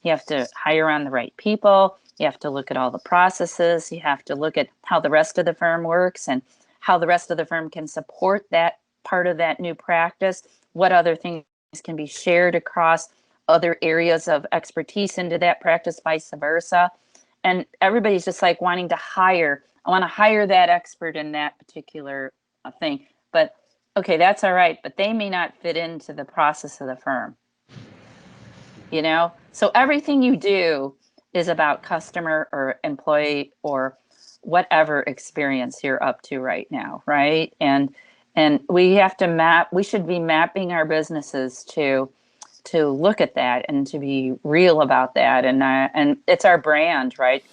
You have to hire on the right people. You have to look at all the processes. You have to look at how the rest of the firm works and how the rest of the firm can support that part of that new practice. What other things can be shared across other areas of expertise into that practice, vice versa. And everybody's just like wanting to hire. I want to hire that expert in that particular thing. But okay, that's all right. But they may not fit into the process of the firm. You know, so everything you do is about customer or employee or whatever experience you're up to right now, right? And we have to map. We should be mapping our businesses to look at that and to be real about that. And it's our brand, right?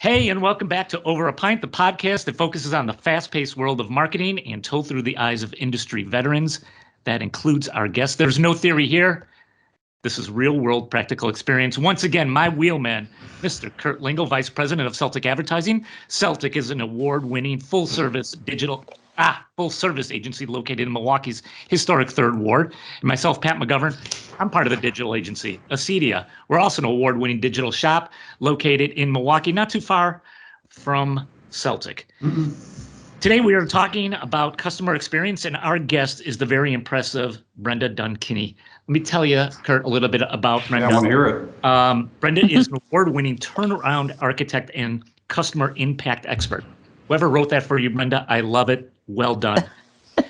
Hey, and welcome back to Over a Pint, the podcast that focuses on the fast-paced world of marketing and told through the eyes of industry veterans. That includes our guests. There's no theory here. This is real-world practical experience. Once again, my wheelman, Mr. Kurtl, Vice President of Celtic Advertising. Celtic is an award-winning full-service agency located in Milwaukee's historic Third Ward. And myself, Pat McGovern, I'm part of the digital agency, Acedia. We're also an award-winning digital shop located in Milwaukee, not too far from Celtic. Mm-hmm. Today we are talking about customer experience, and our guest is the very impressive Brenda Dunn-Kinney. Let me tell you, Kurt, a little bit about Brenda. Yeah, I want to hear it. Brenda is an award-winning turnaround architect and customer impact expert. Whoever wrote that for you, Brenda, I love it. Well done.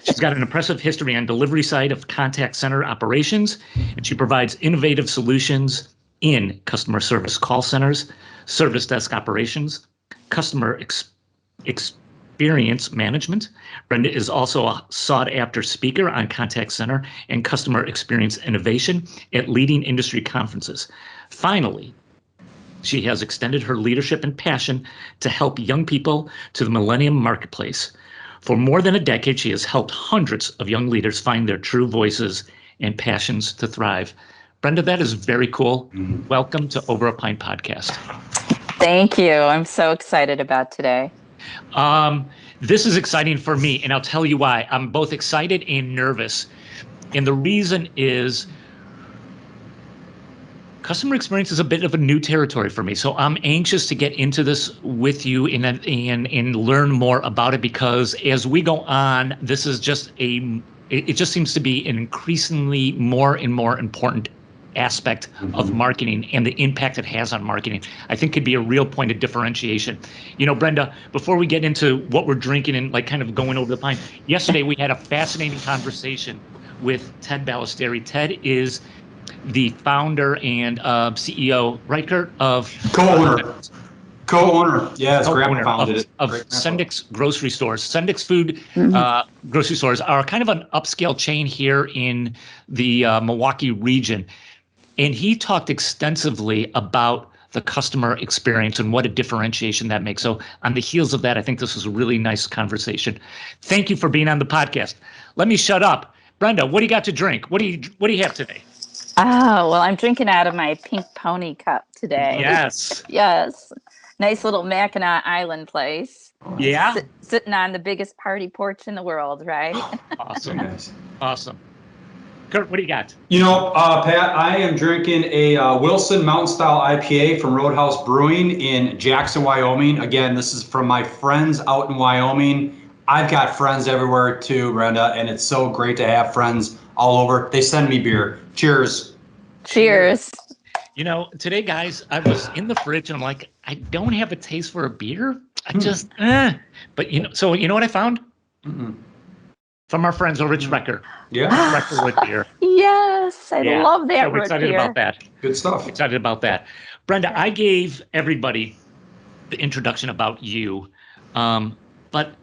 She's got an impressive history on delivery side of contact center operations, and she provides innovative solutions in customer service call centers, service desk operations, customer experience management. Brenda is also a sought-after speaker on contact center and customer experience innovation at leading industry conferences. Finally, she has extended her leadership and passion to help young people to the millennium marketplace. For more than a decade, she has helped hundreds of young leaders find their true voices and passions to thrive. Brenda, that is very cool. Mm-hmm. Welcome to Over a Pint podcast. Thank you. I'm so excited about today. This is exciting for me, and I'll tell you why. I'm both excited and nervous. And the reason is customer experience is a bit of a new territory for me. So I'm anxious to get into this with you and learn more about it, because as we go on, this is just it just seems to be an increasingly more and more important aspect of marketing and the impact it has on marketing. I think could be a real point of differentiation. You know, Brenda, before we get into what we're drinking and like kind of going over the pint, yesterday we had a fascinating conversation with Ted Ballesteri. Ted is the founder and CEO, right, Kurt, of Co-owner. Yeah, his grandpa founded it. Of Sendik's grocery stores. Sendik's food grocery stores are kind of an upscale chain here in the Milwaukee region. And he talked extensively about the customer experience and what a differentiation that makes. So on the heels of that, I think this was a really nice conversation. Thank you for being on the podcast. Let me shut up. Brenda, what do you got to drink? What do you have today? Oh, well, I'm drinking out of my pink pony cup today. Yes. Yes. Nice little Mackinac Island place. Yeah. Sitting on the biggest party porch in the world, right? Awesome. Nice. Awesome. Kurt, what do you got? You know, Pat, I am drinking a Wilson Mountain Style IPA from Roadhouse Brewing in Jackson, Wyoming. Again, this is from my friends out in Wyoming. I've got friends everywhere too, Brenda, and it's so great to have friends all over. They send me beer. Cheers. Cheers. You know, today, guys, I was in the fridge and I'm like, I don't have a taste for a beer. I just, But, you know what I found? Mm-mm. From our friends over at Sprecher. Yeah. Sprecher root beer. Yes, I love that so we're excited about that. Good stuff. Excited about that. Brenda, I gave everybody the introduction about you. But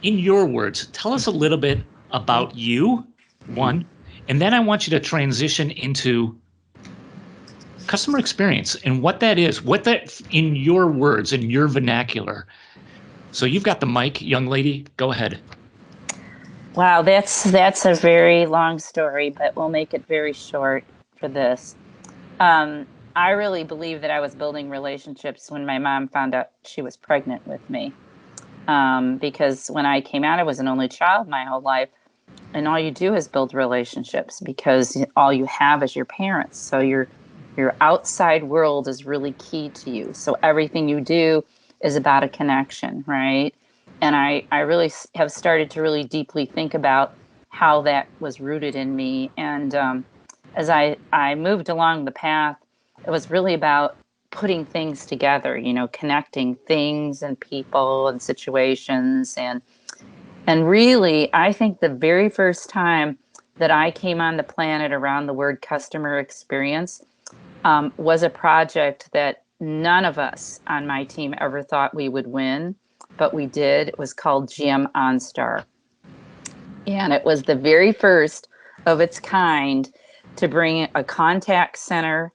in your words, tell us a little bit about you, one, and then I want you to transition into customer experience and what that is, in your words, in your vernacular. So you've got the mic, young lady. Go ahead. Wow, that's a very long story, but we'll make it very short for this. I I really believe that I was building relationships when my mom found out she was pregnant with me. Because when I came out, I was an only child my whole life. And all you do is build relationships because all you have is your parents. So your outside world is really key to you. So everything you do is about a connection, right? And I really have started to really deeply think about how that was rooted in me. And as I moved along the path, it was really about putting things together, connecting things and people and situations. And really, I think the very first time that I came on the planet around the word customer experience was a project that none of us on my team ever thought we would win, but we did. It was called GM OnStar. And it was the very first of its kind to bring a contact center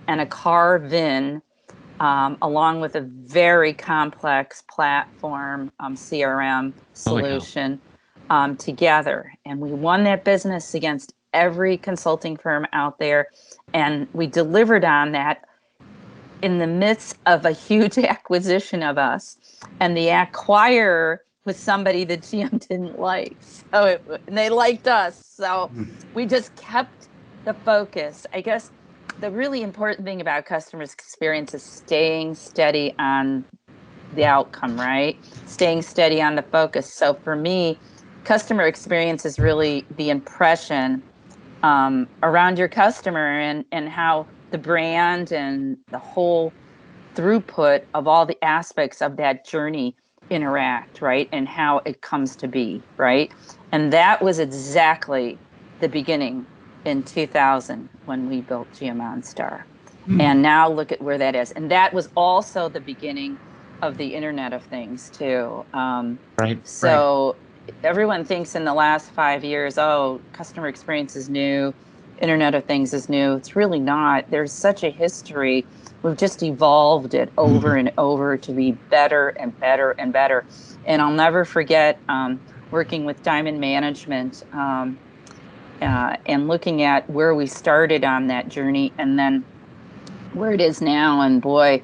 and a car VIN along with a very complex platform CRM solution together. And we won that business against every consulting firm out there. And we delivered on that in the midst of a huge acquisition of us. And the acquirer was somebody that GM didn't like. And they liked us. So we just kept the focus. I guess the really important thing about customer experience is staying steady on the outcome, right? Staying steady on the focus. So for me, customer experience is really the impression around your customer and how the brand and the whole throughput of all the aspects of that journey interact, right? And how it comes to be, right? And that was exactly the beginning in 2000 when we built GM OnStar. And now look at where that is. And that was also the beginning of the Internet of Things too. So everyone thinks in the last 5 years, oh, customer experience is new, Internet of Things is new. It's really not. There's such a history. We've just evolved it over and over to be better and better and better. And I'll never forget working with Diamond Management and looking at where we started on that journey and then where it is now. And boy,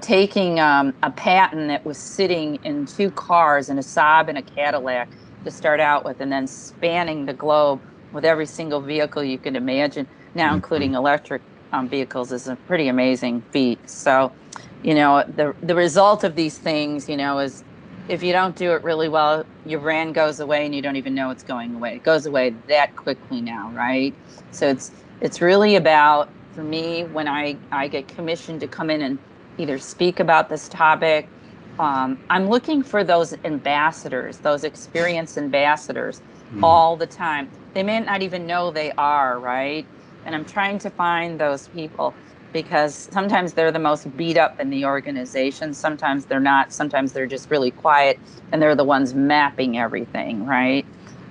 taking a patent that was sitting in two cars, in a Saab and a Cadillac to start out with, and then spanning the globe with every single vehicle you could imagine, now including electric vehicles, is a pretty amazing feat. So, the result of these things, is if you don't do it really well, your brand goes away and you don't even know it's going away. It goes away that quickly now, right? So it's really about, for me, when I get commissioned to come in and either speak about this topic, I'm looking for those ambassadors, those experienced ambassadors all the time. They may not even know they are, right? And I'm trying to find those people because sometimes they're the most beat up in the organization. Sometimes they're not. Sometimes they're just really quiet and they're the ones mapping everything, right?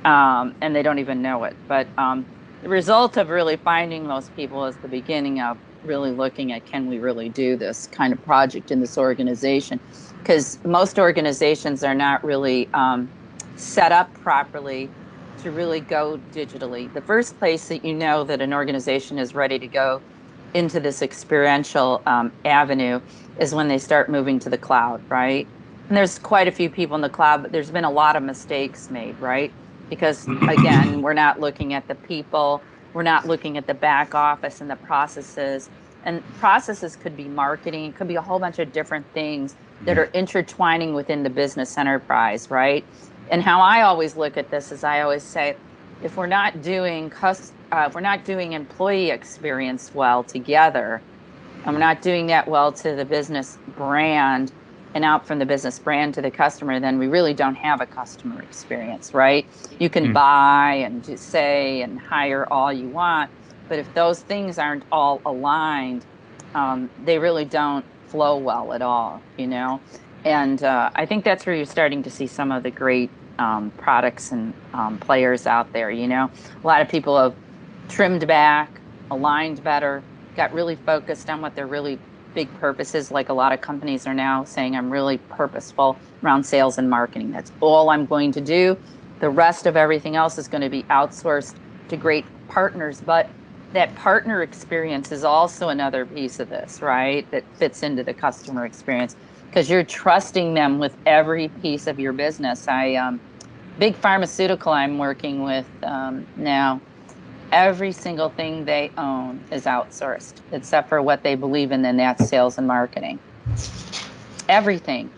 And they don't even know it. But the result of really finding those people is the beginning of really looking at, can we really do this kind of project in this organization? Because most organizations are not really set up properly to really go digitally. The first place that that an organization is ready to go into this experiential avenue is when they start moving to the cloud, right? And there's quite a few people in the cloud, but there's been a lot of mistakes made, right? Because again, we're not looking at the people, we're not looking at the back office and the processes. And processes could be marketing, it could be a whole bunch of different things that are intertwining within the business enterprise, right? And how I always look at this is I always say, if we're not doing employee experience well together, and we're not doing that well to the business brand and out from the business brand to the customer, then we really don't have a customer experience, right? You can buy and just say and hire all you want, but if those things aren't all aligned, they really don't flow well at all, And I think that's where you're starting to see some of the great products and players out there. A lot of people have trimmed back, aligned better, got really focused on what their really big purpose is. Like a lot of companies are now saying, I'm really purposeful around sales and marketing. That's all I'm going to do. The rest of everything else is going to be outsourced to great partners. But that partner experience is also another piece of this, right? That fits into the customer experience because you're trusting them with every piece of your business. Big pharmaceutical I'm working with now, every single thing they own is outsourced except for what they believe in, and that's sales and marketing. Everything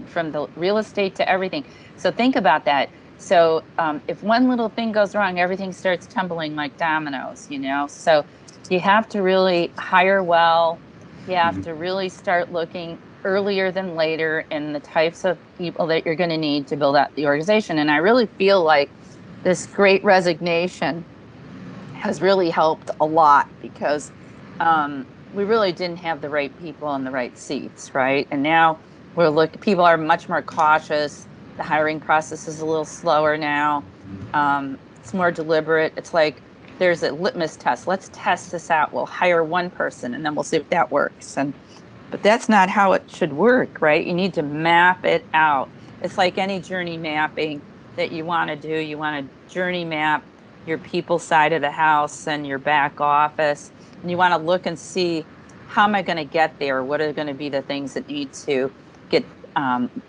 from the real estate to everything. So think about that. So if one little thing goes wrong, everything starts tumbling like dominoes, So you have to really hire well. You have to really start looking earlier than later in the types of people that you're going to need to build out the organization. And I really feel like this great resignation has really helped a lot because we really didn't have the right people in the right seats, right? And now people are much more cautious. The hiring process is a little slower now. It's more deliberate. It's like there's a litmus test. Let's test this out. We'll hire one person and then we'll see if that works. But that's not how it should work, right? You need to map it out. It's like any journey mapping that you want to do. You want to journey map your people side of the house and your back office. And you want to look and see, how am I going to get there? What are going to be the things that need to get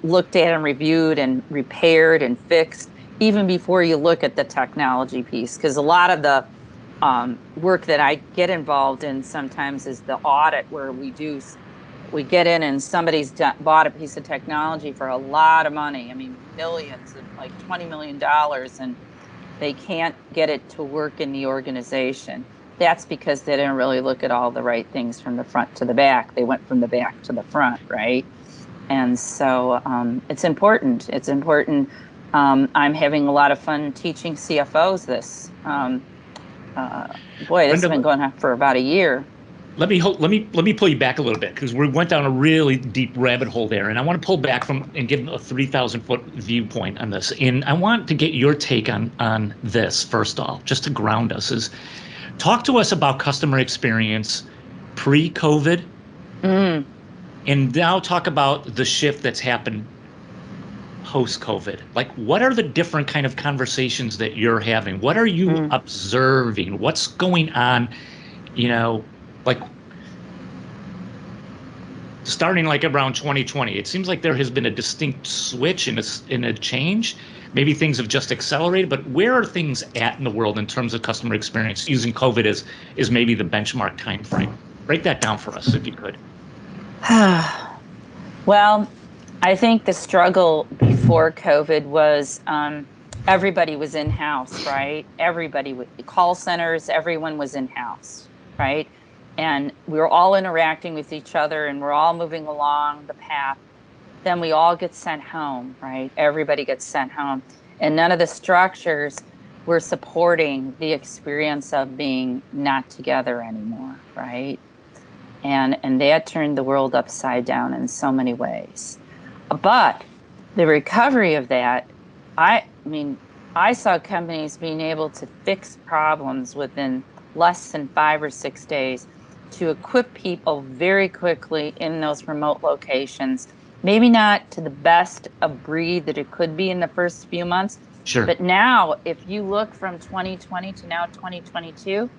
looked at and reviewed and repaired and fixed, even before you look at the technology piece? Because a lot of the work that I get involved in sometimes is the audit, where we get in and somebody's bought a piece of technology for a lot of money. I mean, millions, like $20 million, and they can't get it to work in the organization. That's because they didn't really look at all the right things from the front to the back. They went from the back to the front, right? And so it's important. It's important. I'm having a lot of fun teaching CFOs this. Boy, this has been going on for about a year. Let me pull you back a little bit, because we went down a really deep rabbit hole there, and I want to pull back and give a 3,000-foot viewpoint on this. And I want to get your take on this first off, just to ground us. Is talk to us about customer experience pre-COVID, and now talk about the shift that's happened post-COVID. Like, what are the different kind of conversations that you're having? What are you observing? What's going on? Like, starting like around 2020, it seems like there has been a distinct switch in a change. Maybe things have just accelerated, but where are things at in the world in terms of customer experience, using COVID as maybe the benchmark time frame? Break that down for us, if you could. Well, I think the struggle before COVID was everybody was in-house, right? Call centers, everyone was in-house, right? And we were all interacting with each other and we're all moving along the path. Then we all get sent home, right? Everybody gets sent home. And none of the structures were supporting the experience of being not together anymore, right? And that turned the world upside down in so many ways. But the recovery of that, I saw companies being able to fix problems within less than 5 or 6 days, to equip people very quickly in those remote locations. Maybe not to the best of breed that it could be in the first few months. Sure. But now, if you look from 2020 to now 2022,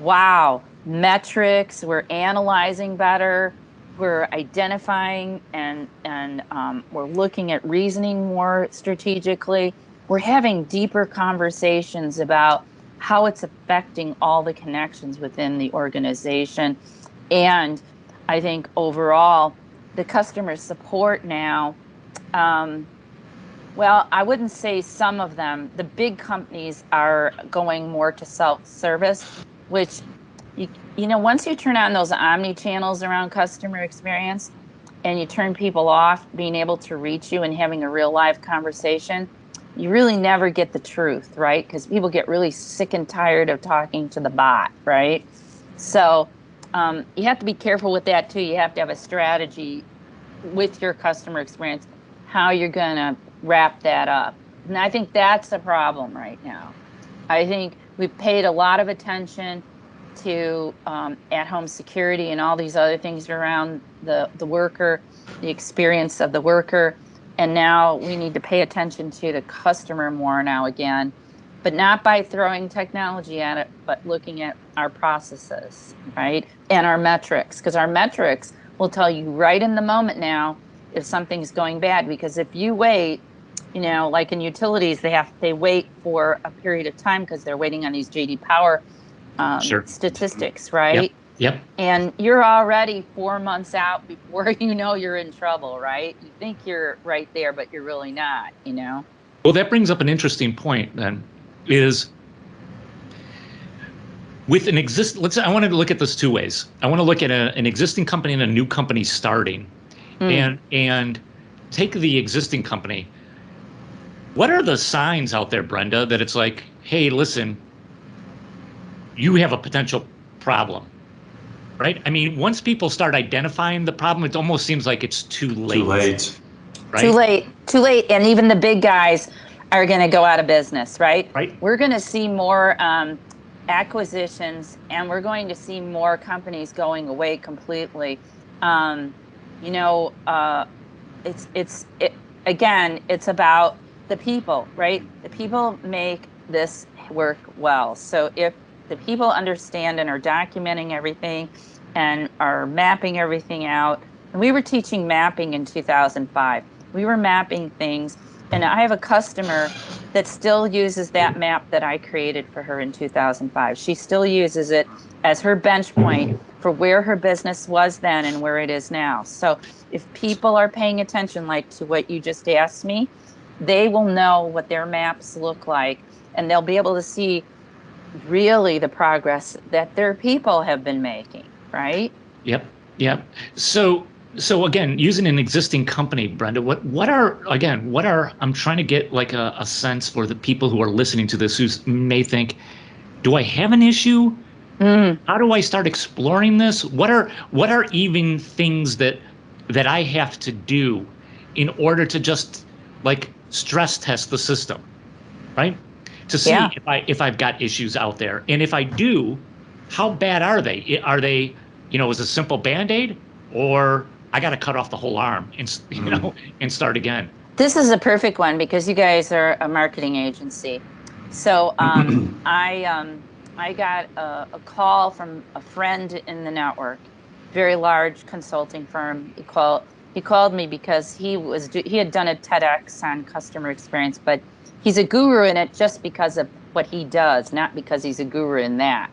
wow, metrics, we're analyzing better, we're identifying and we're looking at reasoning more strategically. We're having deeper conversations about how it's affecting all the connections within the organization. And I think overall, the customer support now, well, I wouldn't say some of them. The big companies are going more to self-service, which, once you turn on those omni channels around customer experience and you turn people off being able to reach you and having a real live conversation, you really never get the truth, right? Because people get really sick and tired of talking to the bot, right? So you have to be careful with that too. You have to have a strategy with your customer experience, how you're going to wrap that up. And I think that's the problem right now. I think we've paid a lot of attention to at-home security and all these other things around the worker, the experience of the worker. And now we need to pay attention to the customer more now again. but not by throwing technology at it, but looking at our processes, right? And our metrics, because our metrics will tell you right in the moment now if something's going bad. Because if you wait, like in utilities, they wait for a period of time because they're waiting on these JD Power Sure. statistics, right? Yep. And you're already 4 months out before you're in trouble, right? You think you're right there, but you're really not, Well, that brings up an interesting point then, is with an I want to look at this two ways. I want to look at an existing company and a new company starting, and take the existing company. What are the signs out there, Brenda, that it's like, hey, listen, you have a potential problem, right? I mean, once people start identifying the problem, it almost seems like it's too late. Too late. Right? Too late. And even the big guys are going to go out of business, right? Right. We're going to see more acquisitions, and we're going to see more companies going away completely. Again, it's about the people, right? The people make this work well. So if the people understand and are documenting everything and are mapping everything out, and we were teaching mapping in 2005. We were mapping things, and I have a customer that still uses that map that I created for her in 2005. She still uses it as her bench point for where her business was then and where it is now. So if people are paying attention, like to what you just asked me, they will know what their maps look like, and they'll be able to see really the progress that their people have been making, right? Yep. So again, using an existing company, Brenda, what are I'm trying to get like a sense for the people who are listening to this who may think, do I have an issue? How do I start exploring this? What are even things that I have to do in order to just like stress test the system, right? To see if I've got issues out there, and if I do, how bad are they? Are they, is a simple Band-Aid, or I got to cut off the whole arm and and start again? This is a perfect one because you guys are a marketing agency. So I got a call from a friend in the network, very large consulting firm. He called me because he had done a TEDx on customer experience, but he's a guru in it just because of what he does, not because he's a guru in that.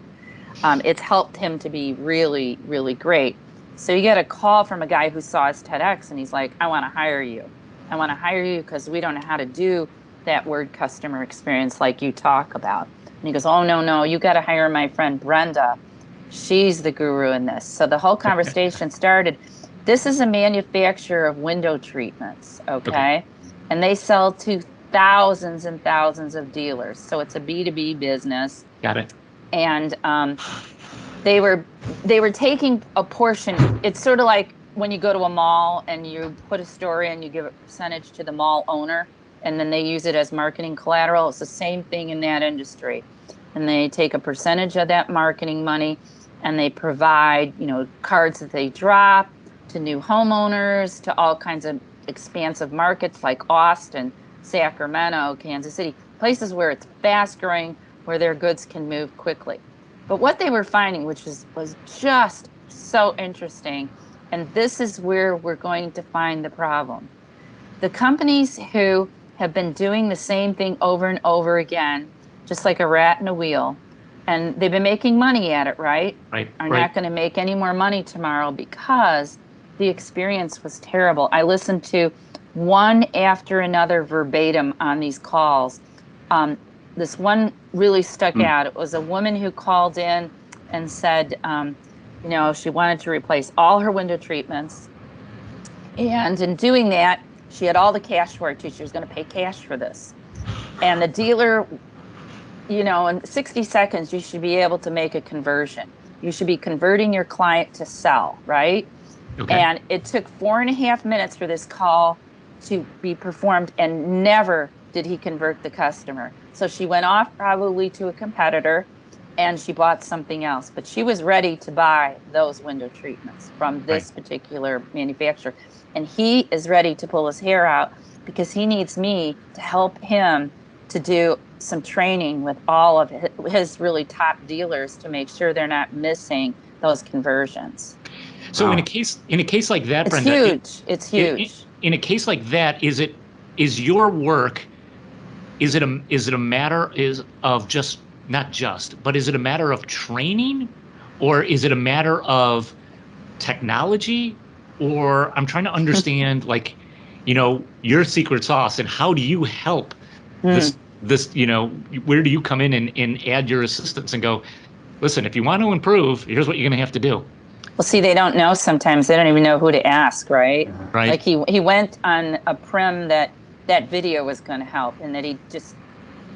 It's helped him to be really, really great. So you get a call from a guy who saw his TEDx, and he's like, I want to hire you. I want to hire you because we don't know how to do that word customer experience like you talk about. And he goes, oh, no, you got to hire my friend Brenda. She's the guru in this. So the whole conversation started. This is a manufacturer of window treatments, okay? And they sell to thousands and thousands of dealers. So it's a B2B business. Got it. And they were taking a portion. It's sort of like when you go to a mall and you put a story and you give a percentage to the mall owner, and then they use it as marketing collateral. It's the same thing in that industry. And they take a percentage of that marketing money, and they provide, cards that they drop to new homeowners, to all kinds of expansive markets like Austin, Sacramento, Kansas City, places where it's fast growing, where their goods can move quickly. But what they were finding, which was just so interesting, and this is where we're going to find the problem. The companies who have been doing the same thing over and over again, just like a rat in a wheel, and they've been making money at it, right? Are not going to make any more money tomorrow because the experience was terrible. I listened to one after another verbatim on these calls. This one really stuck out. It was a woman who called in and said, she wanted to replace all her window treatments. And in doing that, she had all the cash for it too. She was going to pay cash for this. And the dealer, in 60 seconds, you should be able to make a conversion. You should be converting your client to sell, right? Okay. And it took 4.5 minutes for this call to be performed, and never did he convert the customer. So she went off probably to a competitor, and she bought something else. But she was ready to buy those window treatments from this particular manufacturer. And he is ready to pull his hair out because he needs me to help him to do some training with all of his really top dealers to make sure they're not missing those conversions. So Wow. in a case like that, It's Brenda, huge. It's huge. in a case like that, is your work, is it a matter of just, not just, but is it a matter of training, or is it a matter of technology? Or I'm trying to understand, like, your secret sauce, and how do you help this, where do you come in and add your assistance and go, listen, if you want to improve, here's what you're going to have to do. Well, see, they don't know sometimes. They don't even know who to ask, right? Right. Like he went on a prim that video was going to help, and that he just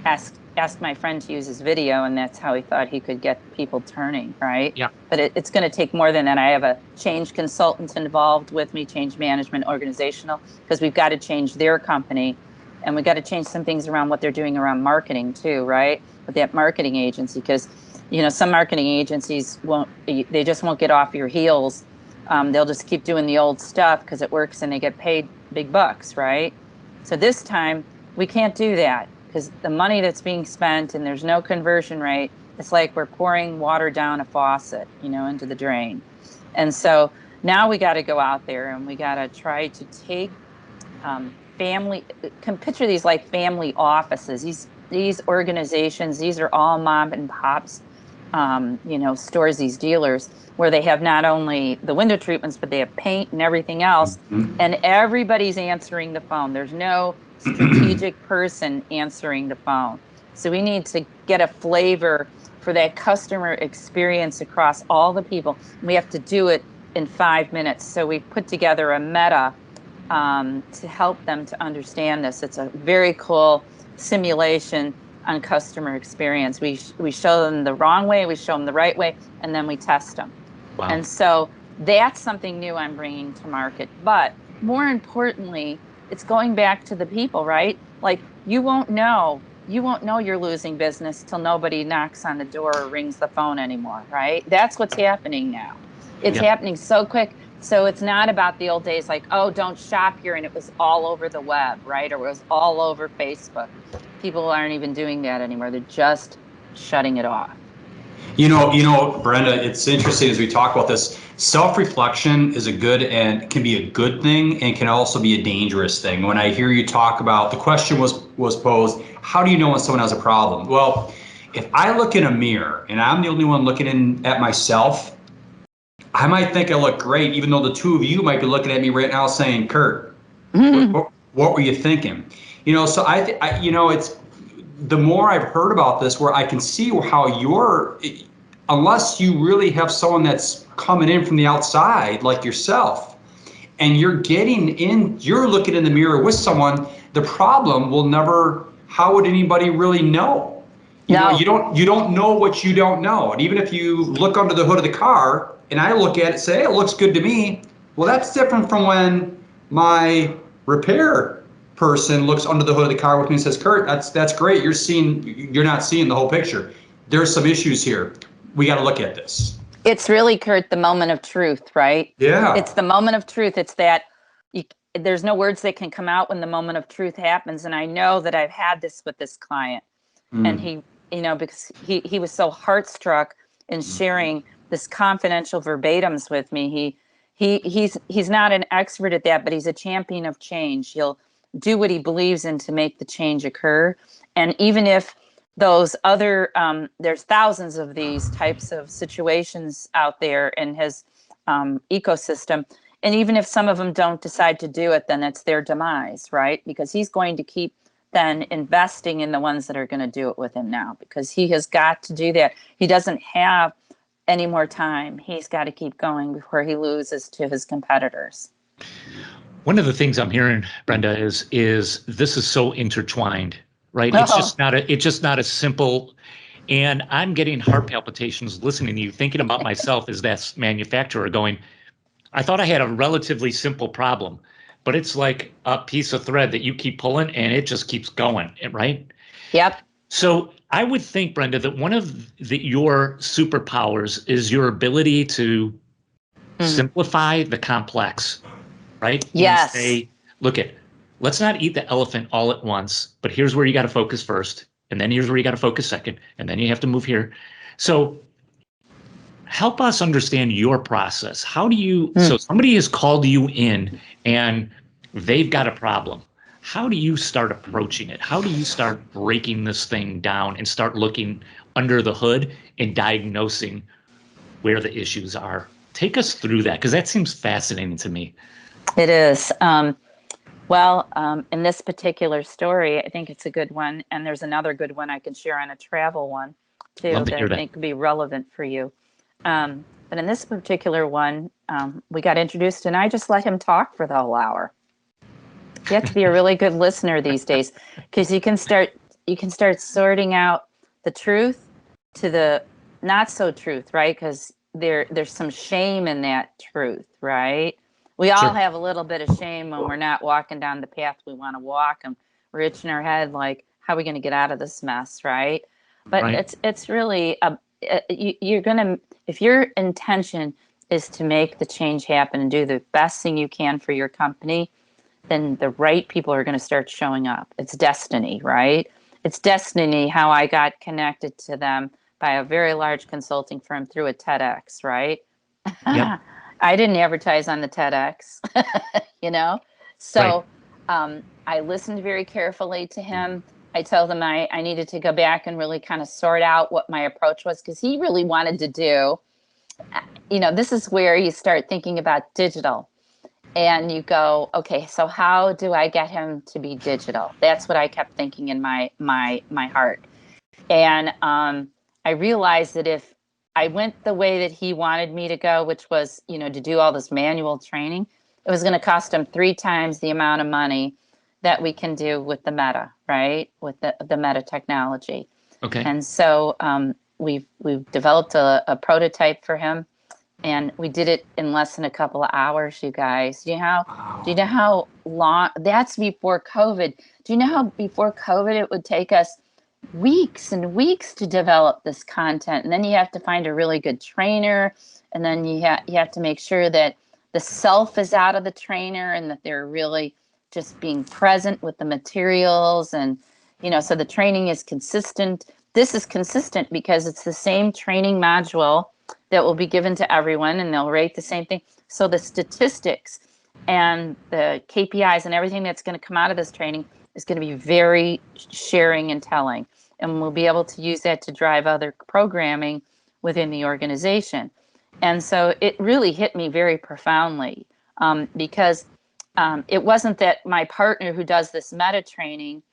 asked my friend to use his video, and that's how he thought he could get people turning, right? Yeah. But it's going to take more than that. I have a change consultant involved with me, change management, organizational, because we've got to change their company, and we've got to change some things around what they're doing around marketing too, right? With that marketing agency, because some marketing agencies they just won't get off your heels. They'll just keep doing the old stuff because it works and they get paid big bucks, right? So this time we can't do that, because the money that's being spent and there's no conversion rate, it's like we're pouring water down a faucet, into the drain. And so now we got to go out there and we got to try to take family, can picture these like family offices, these organizations, these are all mom and pops, stores, these dealers, where they have not only the window treatments, but they have paint and everything else. Mhm. And everybody's answering the phone. There's no strategic person answering the phone. So we need to get a flavor for that customer experience across all the people. We have to do it in 5 minutes. So we put together a meta to help them to understand this. It's a very cool simulation on customer experience. We show them the wrong way, we show them the right way, and then we test them. Wow. And so that's something new I'm bringing to market. But more importantly, it's going back to the people, right? Like you won't know you're losing business till nobody knocks on the door or rings the phone anymore, right? That's what's happening now. It's happening so quick. So it's not about the old days like, oh, don't shop here, and it was all over the web, right? Or it was all over Facebook. People aren't even doing that anymore. They're just shutting it off. Brenda, it's interesting as we talk about this. Self-reflection is can be a good thing, and can also be a dangerous thing. When I hear you talk about, the question was posed, how do you know when someone has a problem? Well, if I look in a mirror and I'm the only one looking at myself, I might think I look great, even though the two of you might be looking at me right now saying, Kurt, what were you thinking? So it's the more I've heard about this, where I can see how unless you really have someone that's coming in from the outside like yourself, and you're looking in the mirror with someone, the problem will never, how would anybody really know? You don't know what you don't know. And even if you look under the hood of the car and I look at it, say, hey, it looks good to me. Well, that's different from when my repair person looks under the hood of the car with me and says, Kurt, that's great. You're not seeing the whole picture. There's some issues here. We got to look at this. It's really, Kurt, the moment of truth, right? Yeah. It's the moment of truth. It's that there's no words that can come out when the moment of truth happens. And I know that I've had this with this client, and he, because he was so heartstruck in sharing this confidential verbatims with me. He's not an expert at that, but he's a champion of change. He'll do what he believes in to make the change occur. And even if those other, there's thousands of these types of situations out there in his ecosystem. And even if some of them don't decide to do it, then it's their demise, right? Because he's going to keep then investing in the ones that are going to do it with him now, because he has got to do that. He doesn't have any more time. He's got to keep going before he loses to his competitors. One of the things I'm hearing, Brenda, is this is so intertwined, right? It's just not a simple. And I'm getting heart palpitations listening to you, thinking about myself as that manufacturer going, I thought I had a relatively simple problem, but it's like a piece of thread that you keep pulling and it just keeps going, right? Yep. So I would think, Brenda, that one of your superpowers is your ability to simplify the complex, right? Yes. And say, let's not eat the elephant all at once, but here's where you got to focus first. and then here's where you got to focus second, and then you have to move here. So help us understand your process. How do you, so somebody has called you in and they've got a problem. How do you start approaching it? How do you start breaking this thing down and start looking under the hood and diagnosing where the issues are? Take us through that, because that seems fascinating to me. It is. In this particular story, I think it's a good one. And there's another good one I can share on a travel one, too, Love to that hear I that. think could be relevant for you. But in this particular one, we got introduced and I just let him talk for the whole hour. You have to be a really good listener these days, because you can start sorting out the truth to the not so truth, right? Because there's some shame in that truth, right? We all Sure. have a little bit of shame when we're not walking down the path we want to walk, and we're itching our head like, how are we going to get out of this mess, right? But Right. it's really you're gonna, if your intention is to make the change happen and do the best thing you can for your company, then the right people are going to start showing up. It's destiny, right? It's destiny how I got connected to them by a very large consulting firm through a TEDx, right? Yep. I didn't advertise on the TEDx, you know? So I listened very carefully to him. I told him I needed to go back and really kind of sort out what my approach was, because he really wanted to do, this is where you start thinking about digital. And you go, okay, so how do I get him to be digital? That's what I kept thinking in my heart. And I realized that if I went the way that he wanted me to go, which was, to do all this manual training, it was going to cost him 3 times the amount of money that we can do with the Meta, right? With the Meta technology. Okay. And so we've developed a prototype for him. And we did it in less than a couple of hours, you guys. Do you know how long? That's before COVID. Do you know how before COVID it would take us weeks and weeks to develop this content? And then you have to find a really good trainer, and then you have to make sure that the self is out of the trainer and that they're really just being present with the materials, and so the training is consistent. This is consistent because it's the same training module that will be given to everyone, and they'll rate the same thing. So the statistics and the KPIs and everything that's going to come out of this training is going to be very sharing and telling. And we'll be able to use that to drive other programming within the organization. And so it really hit me very profoundly, because it wasn't that my partner who does this meta training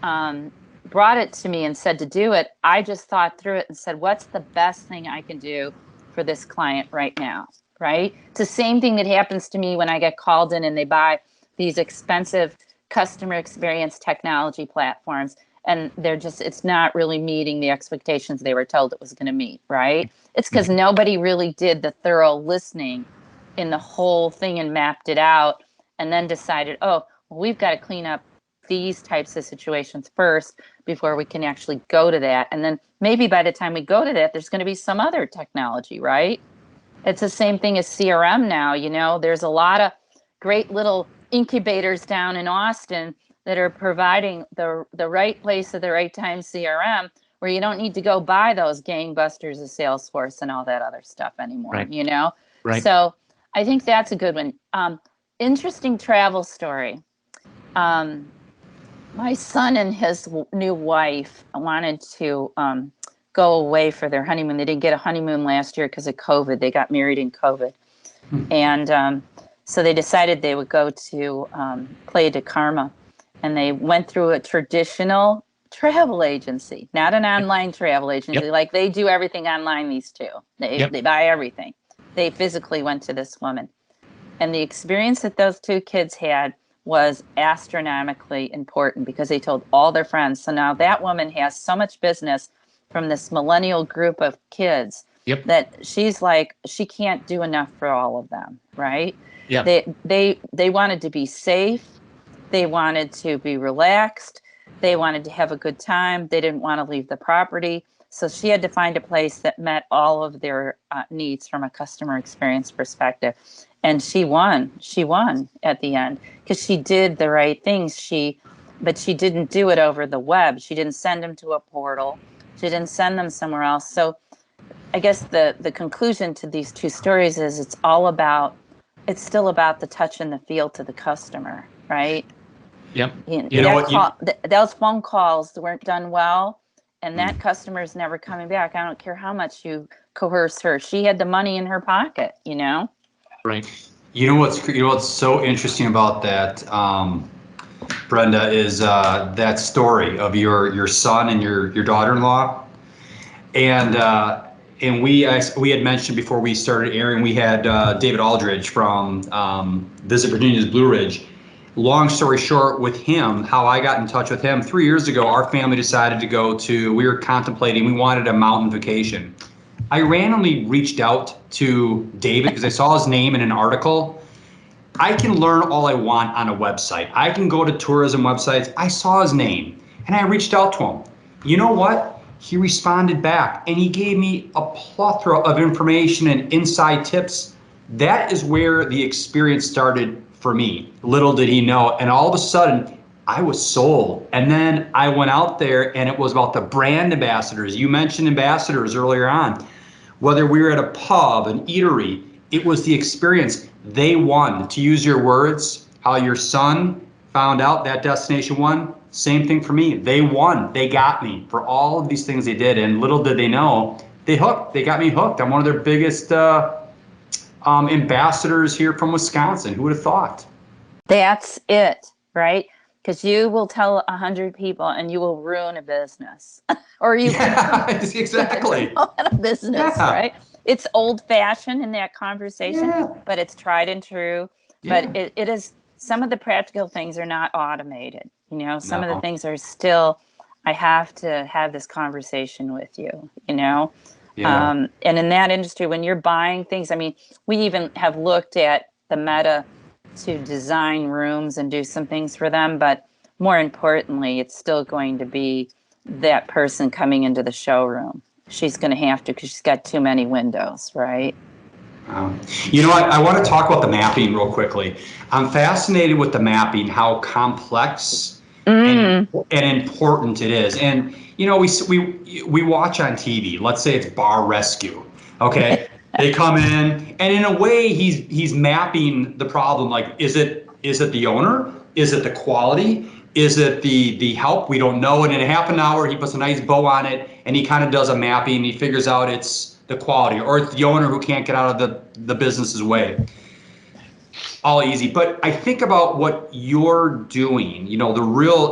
brought it to me and said to do it. I just thought through it and said, what's the best thing I can do for this client right now, right? It's the same thing that happens to me when I get called in and they buy these expensive customer experience technology platforms, and it's not really meeting the expectations they were told it was going to meet, right? It's because nobody really did the thorough listening in the whole thing and mapped it out, and then decided, oh, well, we've got to clean up these types of situations first before we can actually go to that. And then maybe by the time we go to that, there's going to be some other technology, right? It's the same thing as CRM now. There's a lot of great little incubators down in Austin that are providing the right place at the right time CRM, where you don't need to go buy those gangbusters of Salesforce and all that other stuff anymore, Right. Right. So I think that's a good one. Interesting travel story. My son and his new wife wanted to go away for their honeymoon. They didn't get a honeymoon last year because of COVID. They got married in COVID. And so they decided they would go to Playa de Carmen. And they went through a traditional travel agency, not an online travel agency. Yep. Like they do everything online, these two. They buy everything. They physically went to this woman. And the experience that those two kids had was astronomically important because they told all their friends. So now that woman has so much business from this millennial group of kids that she's like, she can't do enough for all of them, right? Yeah. They wanted to be safe. They wanted to be relaxed. They wanted to have a good time. They didn't want to leave the property. So she had to find a place that met all of their needs from a customer experience perspective. And she won at the end because she did the right things. She but she didn't do it over the web. She didn't send them to a portal. She didn't send them somewhere else. So I guess the conclusion to these two stories is it's still about the touch and the feel to the customer, right? Yep. You know what? Those phone calls weren't done well, and that customer is never coming back. I don't care how much you coerce her. She had the money in her pocket, you know? Right. You know what's so interesting about that, Brenda, is that story of your son and your daughter-in-law, and we had mentioned before we started airing, we had David Aldridge from Visit Virginia's Blue Ridge. Long story short, with him, how I got in touch with him 3 years ago, our family decided to we were contemplating, we wanted a mountain vacation. I randomly reached out to David because I saw his name in an article. I can learn all I want on a website. I can go to tourism websites. I saw his name and I reached out to him. You know what? He responded back and he gave me a plethora of information and inside tips. That is where the experience started for me. Little did he know. And all of a sudden, I was sold. And then I went out there and it was about the brand ambassadors. You mentioned ambassadors earlier on. Whether we were at a pub, an eatery, it was the experience. They won. To use your words, how your son found out that destination won, same thing for me. They won. They got me for all of these things they did. And little did they know, they got me hooked. I'm one of their biggest ambassadors here from Wisconsin. Who would have thought? That's it, right? Because you will tell 100 people and you will ruin a business. Or you exactly. a business, Yeah. right? It's old-fashioned in that conversation, but it's tried and true. But it is, some of the practical things are not automated. You know, some of the things are still, I have to have this conversation with you, you know? And in that industry, when you're buying things, I mean, we even have looked at the Meta to design rooms and do some things for them. But more importantly, it's still going to be that person coming into the showroom. She's going to have to, because she's got too many windows, right? You know what? I want to talk about the mapping real quickly. I'm fascinated with the mapping, how complex and important it is. And you know, we watch on TV. Let's say it's Bar Rescue. Okay, they come in, and in a way, he's mapping the problem. Like, is it the owner? Is it the quality? Is it the help? We don't know. And in a half an hour, he puts a nice bow on it, and he kind of does a mapping. He figures out it's the quality, or it's the owner who can't get out of the business's way. All easy. But I think about what you're doing, you know,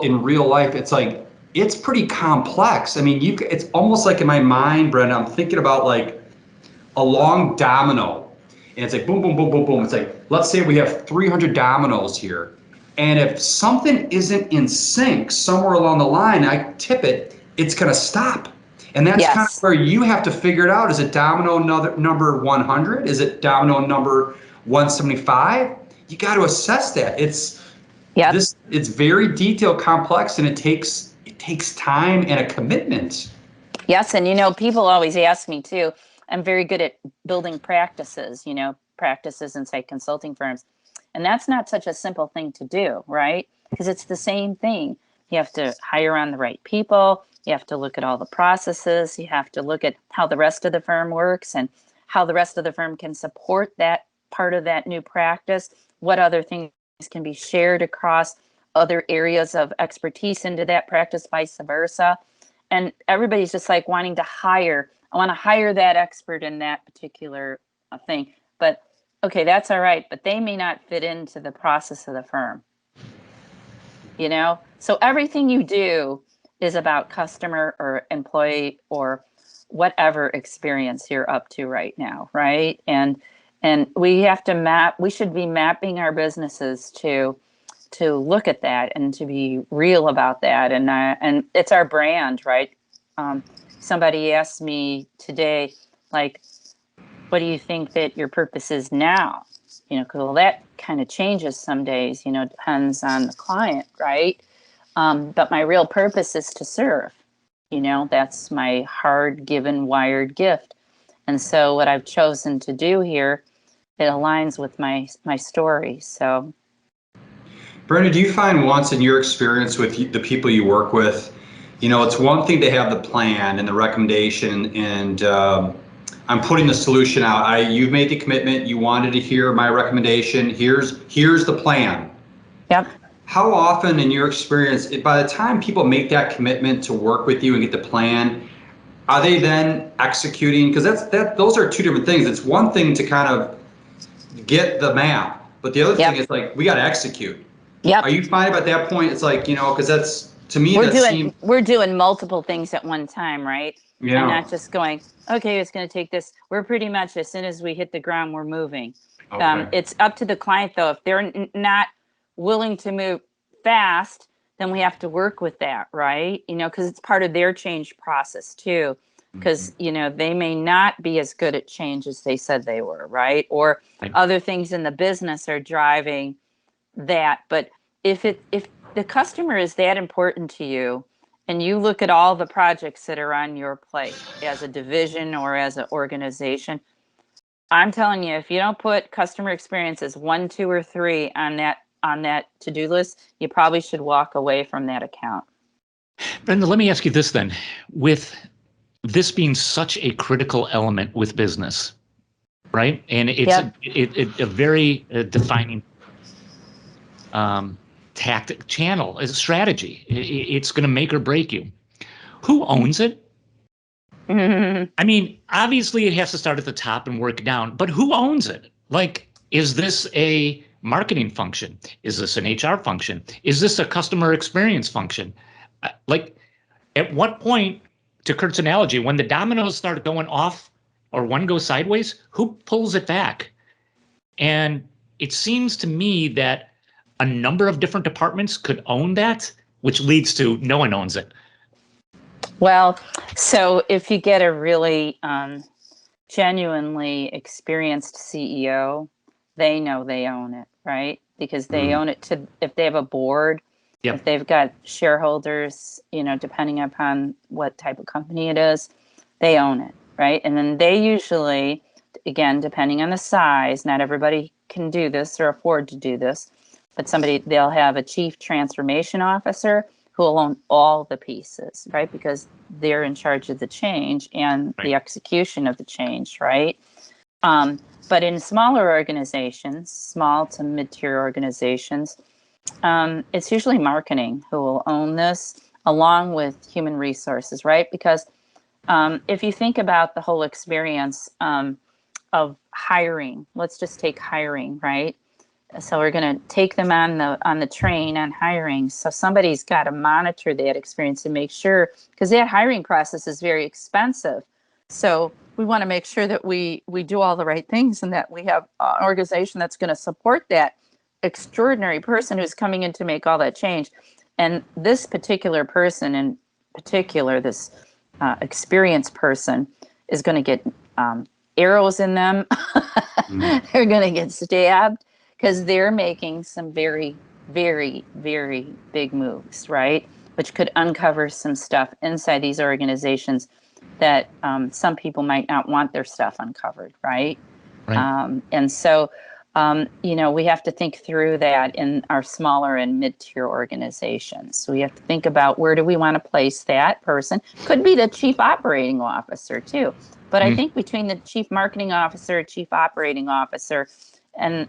in real life, it's like, it's pretty complex. I mean, it's almost like in my mind, Brenda, I'm thinking about like a long domino, and it's like boom, boom, boom, boom, boom. It's like, let's say we have 300 dominoes here. And if something isn't in sync somewhere along the line, I tip it, it's going to stop. And that's kind of where you have to figure it out. Is it domino number 100? Is it domino number 175? You got to assess that. It's very detailed, complex, and it takes time and a commitment. Yes, and you know, people always ask me too. I'm very good at building practices, you know, practices inside consulting firms. And that's not such a simple thing to do, right? Because it's the same thing. You have to hire on the right people. You have to look at all the processes. You have to look at how the rest of the firm works and how the rest of the firm can support that part of that new practice. What other things can be shared across other areas of expertise into that practice, vice versa. And everybody's just like wanting to hire. I want to hire that expert in that particular thing. But okay, that's all right, but they may not fit into the process of the firm. You know, so everything you do is about customer or employee or whatever experience you're up to right now, right? And we have to we should be mapping our businesses to look at that and to be real about that. And it's our brand, right? Somebody asked me today, like, what do you think that your purpose is now? You know, well, that kind of changes some days, you know, depends on the client, right? But my real purpose is to serve. You know, that's my hard given wired gift. And so what I've chosen to do here, it aligns with my story. So Brenda, do you find once in your experience with the people you work with, it's one thing to have the plan and the recommendation and I'm putting the solution out. You've made the commitment. You wanted to hear my recommendation. Here's the plan. Yep. How often in your experience, by the time people make that commitment to work with you and get the plan, are they then executing? Because those are two different things. It's one thing to kind of get the map, but the other thing is like, we got to execute. Yep. Are you finding at that point, it's like, because that's, to me, we're doing multiple things at one time, right? Yeah. And not just going, okay, it's going to take this. We're pretty much, as soon as we hit the ground, we're moving. Okay. It's up to the client, though. If they're not willing to move fast, then we have to work with that, right? Because it's part of their change process, too. Because, they may not be as good at change as they said they were, right? Or other things in the business are driving that. But if the customer is that important to you, and you look at all the projects that are on your plate as a division or as an organization, I'm telling you, if you don't put customer experience as 1, 2, or 3 on that to-do list, you probably should walk away from that account. Brenda, let me ask you this then. With this being such a critical element with business, right? And it's a very defining tactic, channel, a strategy. It's going to make or break you. Who owns it? I mean, obviously it has to start at the top and work down, but who owns it? Like, is this a marketing function? Is this an HR function? Is this a customer experience function? Like, at what point, to Kurt's analogy, when the dominoes start going off or one goes sideways, who pulls it back? And it seems to me that a number of different departments could own that, which leads to no one owns it. Well, so if you get a really genuinely experienced CEO, they know they own it, right? Because they own it if they have a board, if they've got shareholders, depending upon what type of company it is, they own it, right? And then they usually, again, depending on the size, not everybody can do this or afford to do this, but they'll have a chief transformation officer who will own all the pieces, right? Because they're in charge of the change and the execution of the change, right? But in smaller organizations, small to mid-tier organizations, it's usually marketing who will own this, along with human resources, right? Because if you think about the whole experience of hiring, let's just take hiring, right? So we're going to take them on the train on hiring. So somebody's got to monitor that experience and make sure, because that hiring process is very expensive. So we want to make sure that we do all the right things and that we have an organization that's going to support that extraordinary person who's coming in to make all that change. And this particular person, in particular, this experienced person, is going to get arrows in them. They're going to get stabbed, because they're making some very, very, very big moves, right? Which could uncover some stuff inside these organizations that some people might not want their stuff uncovered, right? And so, we have to think through that in our smaller and mid-tier organizations. So we have to think about, where do we want to place that person? Could be the chief operating officer too. But I think between the chief marketing officer, chief operating officer, and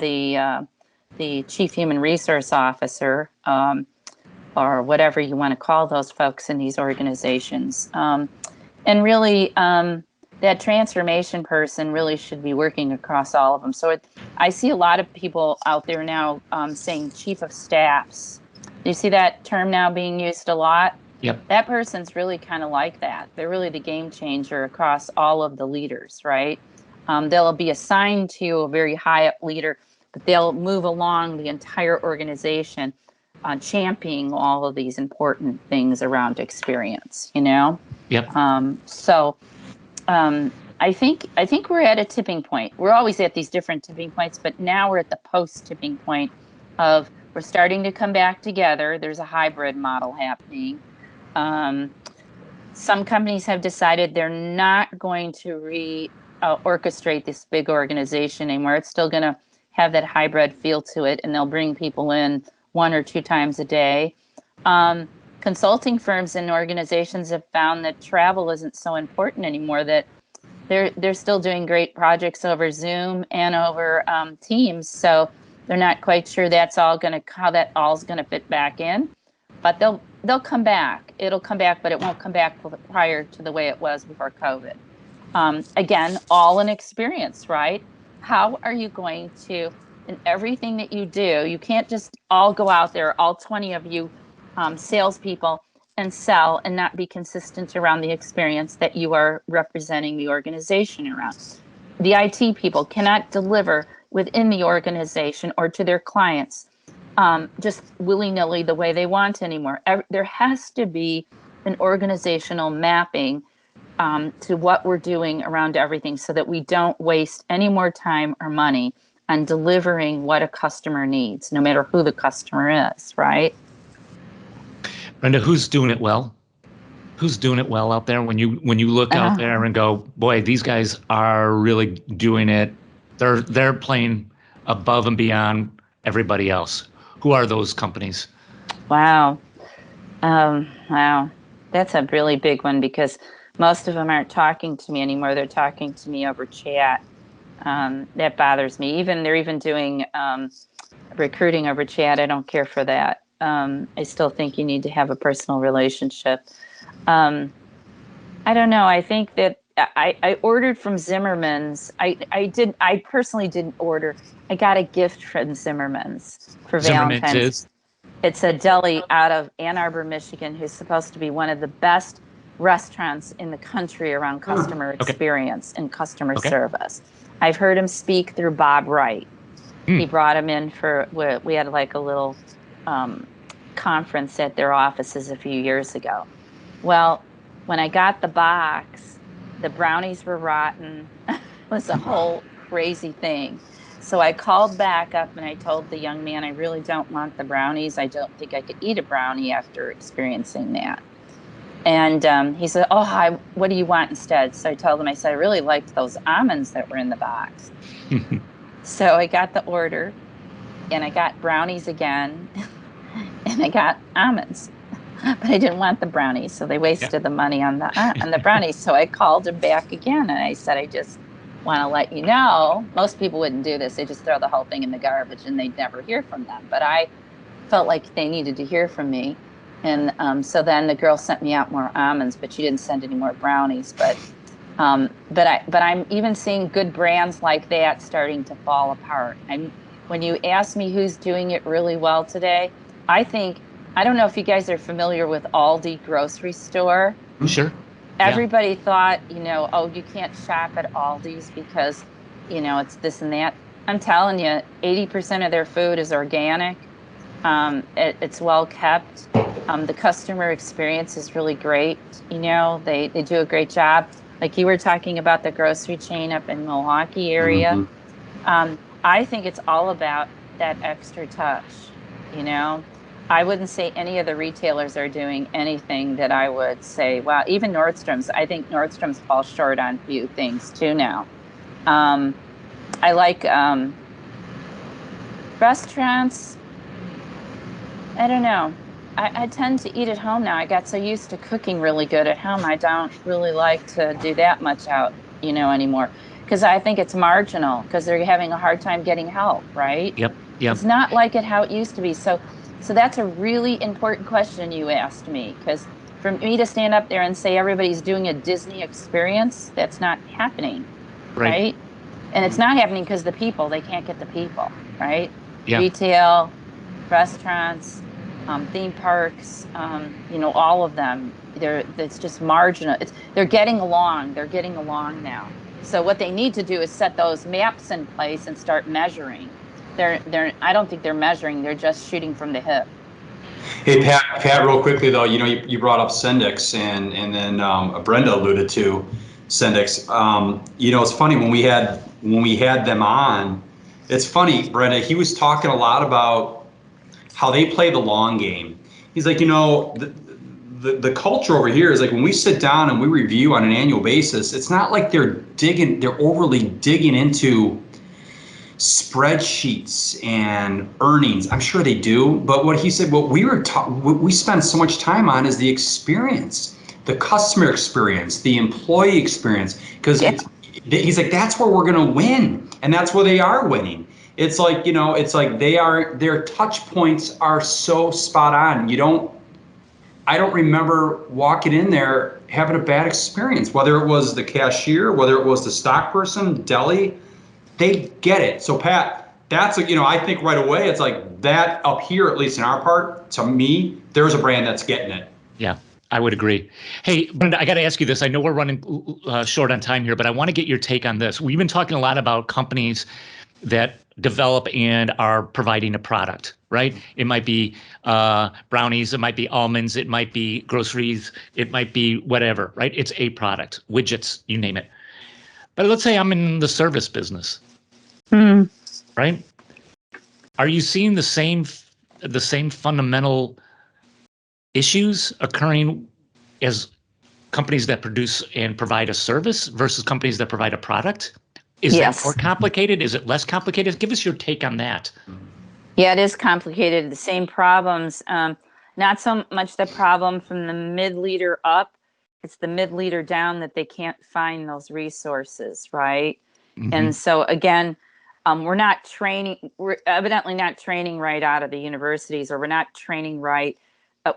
the chief human resource officer, or whatever you want to call those folks in these organizations, and really that transformation person really should be working across all of them. So I see a lot of people out there now saying chief of staffs. Do you see that term now being used a lot? Yep. That person's really kind of like that. They're really the game changer across all of the leaders, right? They'll be assigned to a very high up leader, but they'll move along the entire organization, championing all of these important things around experience, Yep. I think we're at a tipping point. We're always at these different tipping points, but now we're at the post tipping point of, we're starting to come back together. There's a hybrid model happening. Some companies have decided they're not going to orchestrate this big organization anymore. It's still going to have that hybrid feel to it, and they'll bring people in 1 or 2 times a day. Consulting firms and organizations have found that travel isn't so important anymore, that they're still doing great projects over Zoom and over Teams. So they're not quite sure how that all's gonna fit back in, but they'll come back. It'll come back, but it won't come back prior to the way it was before COVID. Again, all an experience, right? How are you going to, in everything that you do, you can't just all go out there, all 20 of you salespeople, and sell and not be consistent around the experience that you are representing the organization around. The IT people cannot deliver within the organization or to their clients just willy-nilly the way they want anymore. There has to be an organizational mapping to what we're doing around everything, so that we don't waste any more time or money on delivering what a customer needs, no matter who the customer is, right? Brenda, who's doing it well? Who's doing it well out there when you look out there and go, boy, these guys are really doing it. They're playing above and beyond everybody else. Who are those companies? Wow. Wow. That's a really big one, because most of them aren't talking to me anymore. They're talking to me over chat. That bothers me. They're even doing recruiting over chat. I don't care for that. I still think you need to have a personal relationship. I don't know. I think that I ordered from Zimmerman's. I personally didn't order. I got a gift from Zimmerman's for Valentine's. It's a deli out of Ann Arbor, Michigan, who's supposed to be one of the best restaurants in the country around customer experience and customer service. I've heard him speak through Bob Wright. He brought him in we had like a little conference at their offices a few years ago. Well, when I got the box, the brownies were rotten. It was a whole crazy thing. So I called back up and I told the young man, I really don't want the brownies. I don't think I could eat a brownie after experiencing that. And he said, what do you want instead? So I told him, I said, I really liked those almonds that were in the box. So I got the order, and I got brownies again, and I got almonds. But I didn't want the brownies, so they wasted the money on the brownies. So I called him back again, and I said, I just want to let you know, most people wouldn't do this. They just throw the whole thing in the garbage, and they'd never hear from them. But I felt like they needed to hear from me. And so then the girl sent me out more almonds, but she didn't send any more brownies. But I'm even seeing good brands like that starting to fall apart. When you ask me who's doing it really well today, I don't know if you guys are familiar with Aldi grocery store. Sure. Everybody thought, you can't shop at Aldi's because, it's this and that. I'm telling you, 80% of their food is organic. It's well kept. The customer experience is really great. They do a great job. Like you were talking about the grocery chain up in Milwaukee area. I think it's all about that extra touch. I wouldn't say any of the retailers are doing anything that I would say, wow, even Nordstrom's. I think Nordstrom's falls short on a few things too now. I like restaurants. I don't know. I tend to eat at home now. I got so used to cooking really good at home. I don't really like to do that much out, anymore. Because I think it's marginal, because they're having a hard time getting help, right? Yep. It's not like how it used to be. So that's a really important question you asked me, because for me to stand up there and say everybody's doing a Disney experience, that's not happening, right? And it's not happening because they can't get the people, right? Yeah. Retail, restaurants, theme parks, all of them. It's just marginal. They're getting along. They're getting along now. So what they need to do is set those maps in place and start measuring. I don't think they're measuring. They're just shooting from the hip. Hey, Pat, real quickly though, you brought up Sendix, and then Brenda alluded to Sendix. It's funny when we had them on. It's funny, Brenda. He was talking a lot about how they play the long game. He's like, the culture over here is like when we sit down and we review on an annual basis, it's not like they're overly digging into, spreadsheets and earnings. I'm sure they do, but what he said, what we spend so much time on is the experience, the customer experience, the employee experience, because he's like, that's where we're going to win, and that's where they are winning. It's like, it's like their touch points are so spot on. I don't remember walking in there having a bad experience, whether it was the cashier, whether it was the stock person, deli. They get it. So Pat, that's I think right away it's like that up here, at least in our part, to me, there's a brand that's getting it. Yeah, I would agree. Hey, Brenda, I got to ask you this. I know we're running short on time here, but I want to get your take on this. We've been talking a lot about companies that develop and are providing a product, right? It might be brownies, it might be almonds, it might be groceries, it might be whatever, right? It's a product, widgets, you name it. But let's say I'm in the service business. Right? Are you seeing the same fundamental issues occurring as companies that produce and provide a service versus companies that provide a product? Is that more complicated? Is it less complicated? Give us your take on that. Yeah, it is complicated. The same problems, not so much the problem from the mid-leader up. It's the mid-leader down that they can't find those resources, right? Mm-hmm. And so again, we're evidently not training right out of the universities, or we're not training right.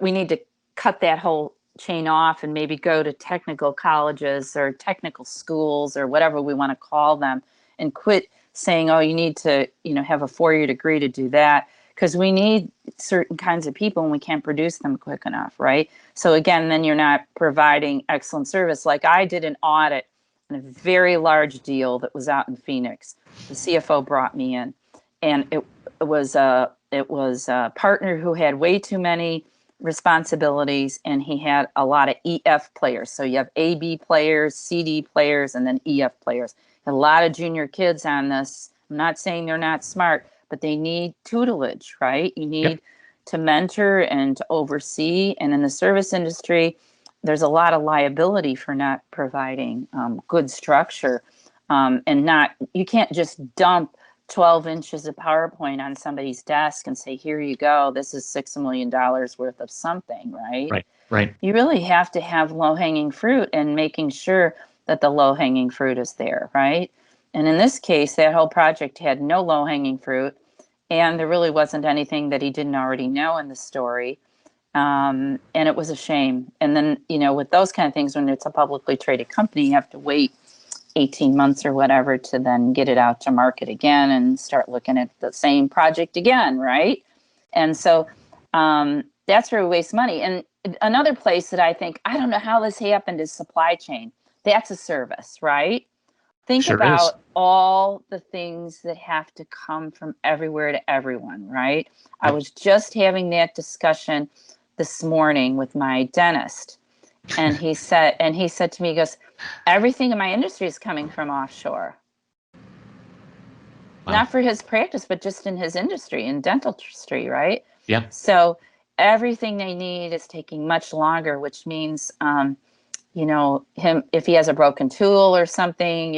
We need to cut that whole chain off and maybe go to technical colleges or technical schools or whatever we want to call them, and quit saying, oh, you need to, have a 4-year degree to do that, because we need certain kinds of people and we can't produce them quick enough, right? So again, then you're not providing excellent service. Like I did an audit on a very large deal that was out in Phoenix. The CFO brought me in, and it was a partner who had way too many responsibilities, and he had a lot of EF players. So you have AB players, CD players, and then EF players. A lot of junior kids on this. I'm not saying they're not smart, but they need tutelage, right? You need to mentor and to oversee. And in the service industry, there's a lot of liability for not providing good structure. You can't just dump 12 inches of PowerPoint on somebody's desk and say, here you go, this is $6 million worth of something, right? Right. You really have to have low-hanging fruit, and making sure that the low-hanging fruit is there, right? And in this case, that whole project had no low-hanging fruit, and there really wasn't anything that he didn't already know in the story. And it was a shame. And then, with those kind of things, when it's a publicly traded company, you have to wait 18 months or whatever to then get it out to market again and start looking at the same project again, right? And so that's where we waste money. And another place that I think, I don't know how this happened, is supply chain. That's a service, right? Think about all the things that have to come from everywhere to everyone, right? I was just having that discussion this morning with my dentist. And he said to me, he goes, everything in my industry is coming from offshore. Wow. Not for his practice, but just in his industry, in dentistry, right? Yeah. So everything they need is taking much longer, which means, if he has a broken tool or something,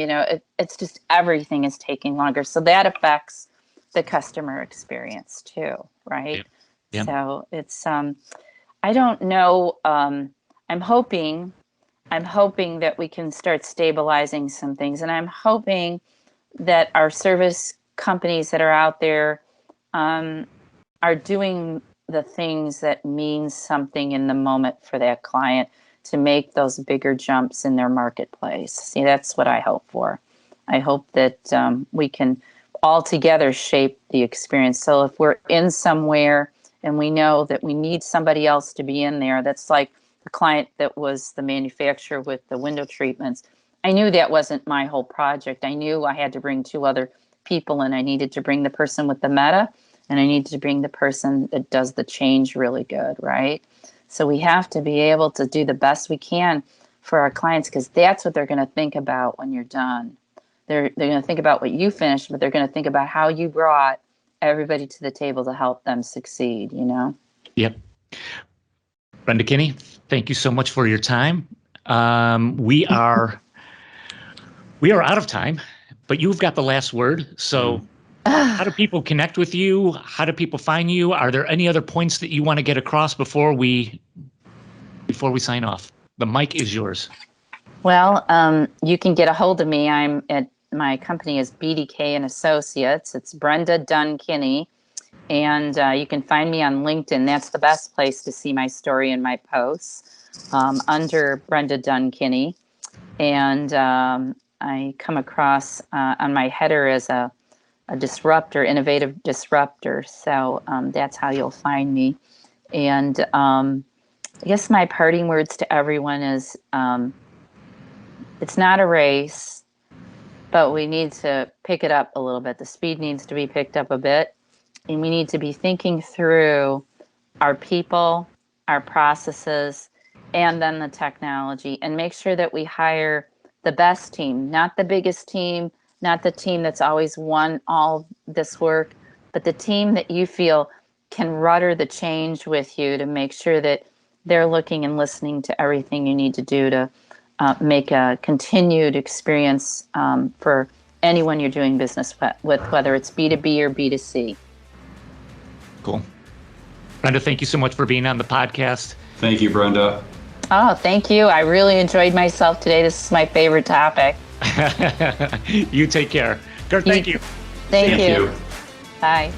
it's just everything is taking longer. So that affects the customer experience too, right? Yeah. So it's, I don't know. I'm hoping that we can start stabilizing some things, and I'm hoping that our service companies that are out there are doing the things that mean something in the moment for that client to make those bigger jumps in their marketplace. See, that's what I hope for. I hope that we can all together shape the experience. So if we're in somewhere and we know that we need somebody else to be in there, that's like the client that was the manufacturer with the window treatments. I knew that wasn't my whole project. I knew I had to bring 2 other people in. I needed to bring the person with the meta, and I needed to bring the person that does the change really good, right? So we have to be able to do the best we can for our clients, because that's what they're going to think about when you're done. They're going to think about what you finished, but they're going to think about how you brought everybody to the table to help them succeed, Yep. Brenda Kinney, thank you so much for your time. We are out of time, but you've got the last word. So How do people connect with you? How do people find you? Are there any other points that you want to get across before we sign off? The mic is yours. Well, you can get a hold of me. My company is BDK and Associates. It's Brenda Dunn-Kinney. And you can find me on LinkedIn. That's the best place to see my story and my posts, under Brenda Dunn-Kinney. And I come across on my header as a disruptor, innovative disruptor. So that's how you'll find me. And I guess my parting words to everyone is, it's not a race, but we need to pick it up a little bit. The speed needs to be picked up a bit. And we need to be thinking through our people, our processes, and then the technology, and make sure that we hire the best team, not the biggest team, not the team that's always won all this work, but the team that you feel can rudder the change with you to make sure that they're looking and listening to everything you need to do to make a continued experience for anyone you're doing business with, whether it's B2B or B2C. Cool. Brenda, thank you so much for being on the podcast. Thank you, Brenda. Oh, thank you. I really enjoyed myself today. This is my favorite topic. You take care. Kurt, thank you. Thank you. Bye.